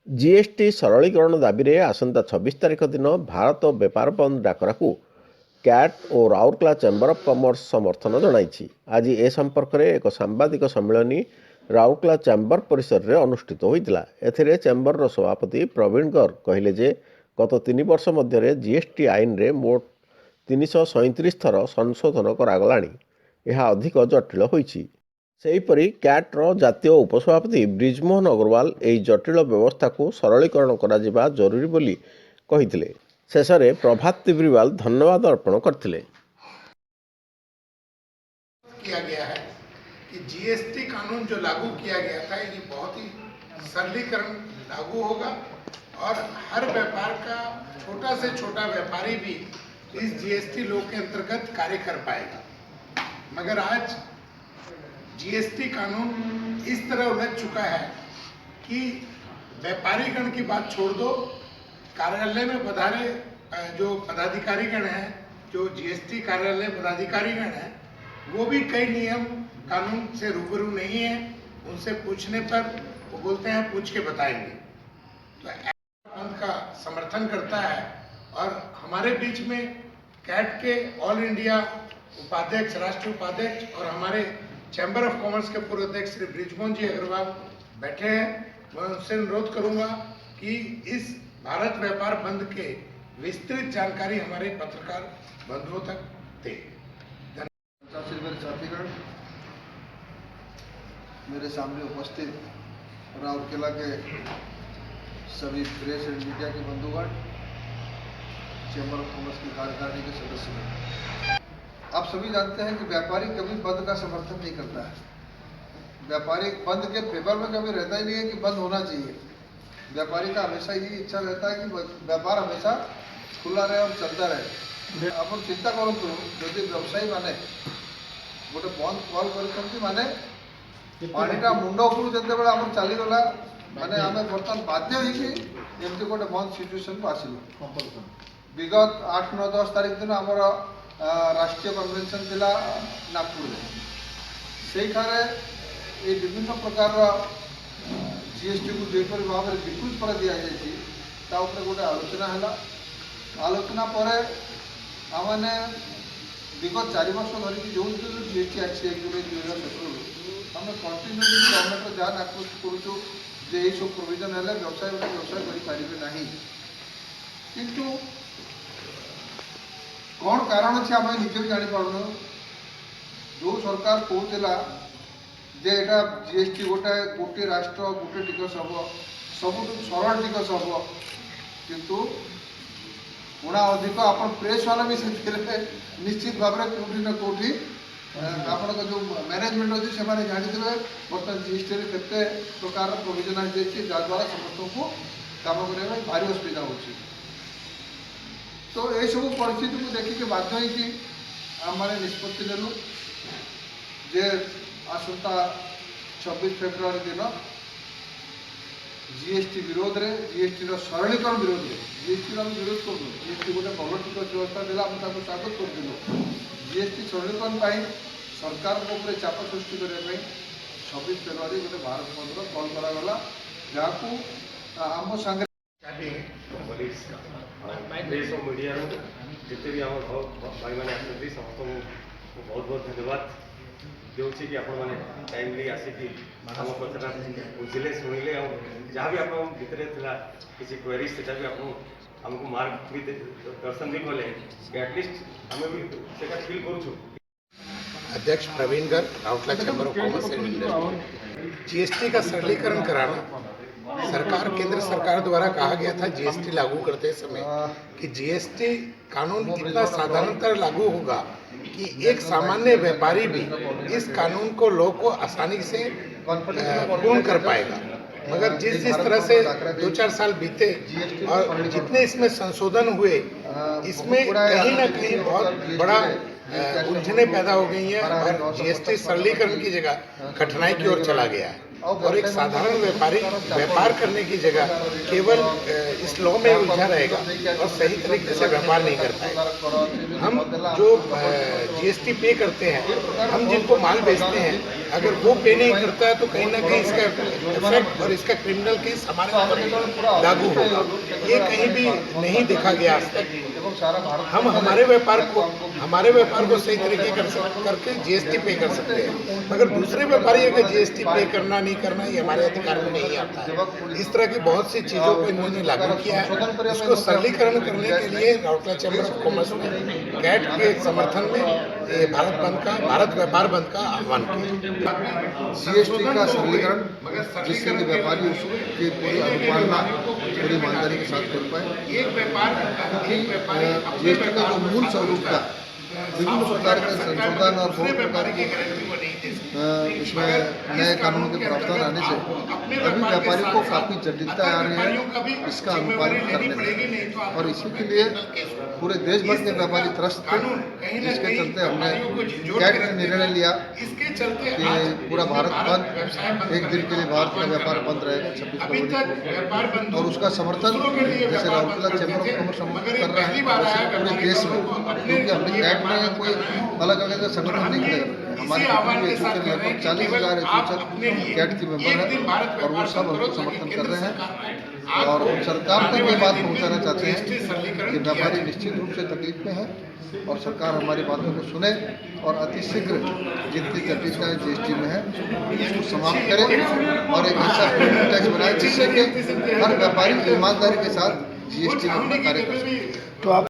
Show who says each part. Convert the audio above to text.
Speaker 1: GST सरलीकरण दाबी में आसंता 26 तारिख दिन भारत बेपार बंद डाकरा को क्याट और राउरकेला चेम्बर ऑफ कॉमर्स समर्थन जनाई। आज ए संपर्क में एक सांबादिक सम्मेलन राउरकेला चेम्बर परिसर में अनुष्ठित होता। एथिरे चेम्बर सभापति प्रवीण गर्ग कहले जे गत 3 वर्ष मध्य जीएसटी आईन रे मोट 337 थर संशोधन करागलानी। यह अधिक जटिल होईछि। सेहीपरि क्याट्र जातीय उपसभापति ब्रिजमोहन अग्रवाल यह जटिल व्यवस्था को सरलीकरण करा जरूरी बोली कहिथिले। शेषे प्रभात तिब्रीवाल धन्यवाद अर्पण करथिले।
Speaker 2: किया गया है कि जीएसटी कानून जो लागू किया गया था ये बहुत ही सरलीकरण लागू होगा और हर व्यापार का छोटा से छोटा व्यापारी भी इस जीएसटी लॉ के अंतर्गत कार्य कर पाएगा। मगर आज जीएसटी कानून इस तरह उलझ चुका है कि व्यापारीगण की बात छोड़ दो, कार्यालय में पधारे जो पदाधिकारीगण हैं, जो जीएसटी कार्यालय पदाधिकारीगण हैं, वो भी कई नियम कानून से रूबरू नहीं है। उनसे पूछने पर वो बोलते हैं पूछ के बताएंगे। तो बंद का समर्थन करता है और हमारे बीच में कैट के ऑल इंडिया उपाध्यक्ष, राष्ट्रीय उपाध्यक्ष और हमारे चैम्बर ऑफ कॉमर्स के पूर्व अध्यक्ष श्री ब्रिजमोहन जी अग्रवाल बैठे हैं। मैं उनसे अनुरोध करूंगा कि इस भारत व्यापार बंद के विस्तृत जानकारी हमारे पत्रकार बंधुओं तक दें।
Speaker 3: मेरे साथीगण, मेरे सामने उपस्थित राउरकेला के सभी प्रेस एंड मीडिया के बंधुगण, चैम्बर ऑफ कॉमर्स की कार्यकारिणी के सदस्य, आप सभी जानते हैं कि व्यापारी कभी बंद का समर्थन नहीं करता है। व्यापारी बंद के फेवर में कभी रहता ही नहीं है कि बंद होना चाहिए। व्यापारी का हमेशा ये इच्छा रहता है कि व्यापार हमेशा खुला रहे और चलता रहे। आप चिंता करते जदि व्यवसायी मैंने गोटे बंद कल कर माने पानीटा मुंड उपरू जिते बड़े आम चलीगला माने आम बर्तमान बाध्य होमती गोटे बंद सिचुएसन को आसलु। विगत 8, 9, 10 तारिख दिन आमर राष्ट्रीय कन्वेंशन थिला नागपुर में। से ये विभिन्न प्रकार जीएसटी को जोपर भाव में विकृत कर दि जाए गोटे आलोचना है। आलोचना पर आम विगत 4 वर्ष धरिकी जो जीएसटी आसी 1 जुलाई 2017 आम कंटिन्यूली गवर्नमेंट जहाँ नाकोच करूँ जे सब प्रोविजन है व्यवसाय गोटे व्यवसाय करें किंतु कौन कारण अच्छे आम निजे भी जापार। जो सरकार कहला जे एटा जीएसटी गोटे राष्ट्र गोटे टिकस हम सब सरल टिकस हम किंतु उणा अधिक आप प्रेस वाला भी से निश्चित भाव में कौटी ना कौटी आप जो मैनेजमेंट अच्छे से जानते बर्तमान जीएसटी केते प्रकार प्रोविजन आ जद्वारा समस्त को काम करने भारी असुविधा हो। तो ये सब परिस्थिति को देखिए बाध्य होगी आम मैंने निष्पत्ति नेलु जे आसंता 26 फेब्रुआरी दिन जीएसटी विरोध रे जीएसटी सरलीकरण विरोध में जीएसटी आम विरोध कर जीएसटी गोटे भल टिकस व्यवस्था देला आम स्वागत कर जीएसटी सरलीकरण सरकार चाप सृष्टि करने 26 फेब्रुआरी गोटे भारत बंद कल कराला जहाँ आम सांगे
Speaker 4: प्रेस और मीडिया जिते भी आम भाई मैंने आसती समस्त को बहुत बहुत धन्यवाद दूसरी कि आपण मैंने टाइमली आसिकी आम कथा बुझे शुणिले और जहाँ भी आप भितर किसी क्वेरी से भी आपको मार्क भी दर्शन भी कले एटलिस्ट आम भी से फिल करूँ।
Speaker 2: अध्यक्ष Praveen Garg, Rourkela chamber of commerce and industry. GST का सरलीकरण कराना सरकार, केंद्र सरकार द्वारा कहा गया था जीएसटी लागू करते समय कि जीएसटी कानून इतना साधारणतः लागू होगा कि एक सामान्य व्यापारी भी इस कानून को लॉ को आसानी से पूर्ण कर पाएगा। मगर जिस तरह से 2-4 साल बीते और जितने इसमें संशोधन हुए, इसमें कहीं ना कहीं बहुत बड़ा उलझने पैदा हो गई हैं और जीएसटी सरलीकरण की जगह कठिनाई की ओर चला गया है। और एक साधारण व्यापारी व्यापार करने की जगह केवल इस लॉ में उलझा रहेगा और सही तरीके से व्यापार नहीं कर पाएगा। हम जो जीएसटी पे करते हैं, हम जिनको माल बेचते हैं, अगर वो पे नहीं करता है तो कहीं ना कहीं इसका इफेक्ट और इसका क्रिमिनल केस हमारे ऊपर लागू होगा। ये कहीं भी नहीं देखा गया आज तक। हम हमारे व्यापार को सही तरीके करके जीएसटी पे कर सकते हैं, मगर दूसरे व्यापारी अगर जीएसटी पे करना नहीं करना ये हमारे अधिकार में नहीं आता है। इस तरह की बहुत सी चीज़ों को इन्होंने लागू किया है। इसको सरलीकरण करने के लिए राउरकेला चैम्बर ऑफ कॉमर्स ने कैट के समर्थन में ये भारत व्यापार बंद का आह्वान किया।
Speaker 3: जीएसटी का सरलीकरण, जिससे कि व्यापारी उसकी पूरी अनुपालना पूरी ईमानदारी के साथ कर पाए।
Speaker 2: एक व्यापार
Speaker 3: जीएसटी का जो मूल स्वरूप था, विभिन्न प्रकार के संशोधन और बहुत प्रकार के इसमें नए कानून के प्रावधान आने से अभी व्यापारियों को काफ़ी जटिलता आ रही है इसका अनुपालन करने में, और इसी के लिए पूरे देश भर के व्यापारी त्रस्त थे, जिसके चलते हमने कैट ने निर्णय लिया कि पूरा भारत बंद, एक दिन के लिए भारत का व्यापार बंद रहेगा 26 फरवरी को, और उसका समर्थन जैसे राउरकेला चैम्बर ऑफ कॉमर्स कर रहा है वैसे पूरे देश में, क्योंकि हमने कैट में कोई अलग अलग का संगठन नहीं किया। हमारे एसोसिएशन लगभग 40,000 एसोसिएशन कैट के मेंबर हैं और वो सब हमको समर्थन कर रहे हैं, और हम सरकार तक ये बात पहुंचाना चाहते हैं कि व्यापारी निश्चित रूप से तकलीफ में है और सरकार हमारी बातों को सुने और अतिशीघ्र जितनी जटिलताएं जीएसटी में है उसको समाप्त करे और एक ऐसा टैक्स बनाए जिससे कि हर व्यापारी ईमानदारी के साथ जीएसटी में अपना कार्य कर सके।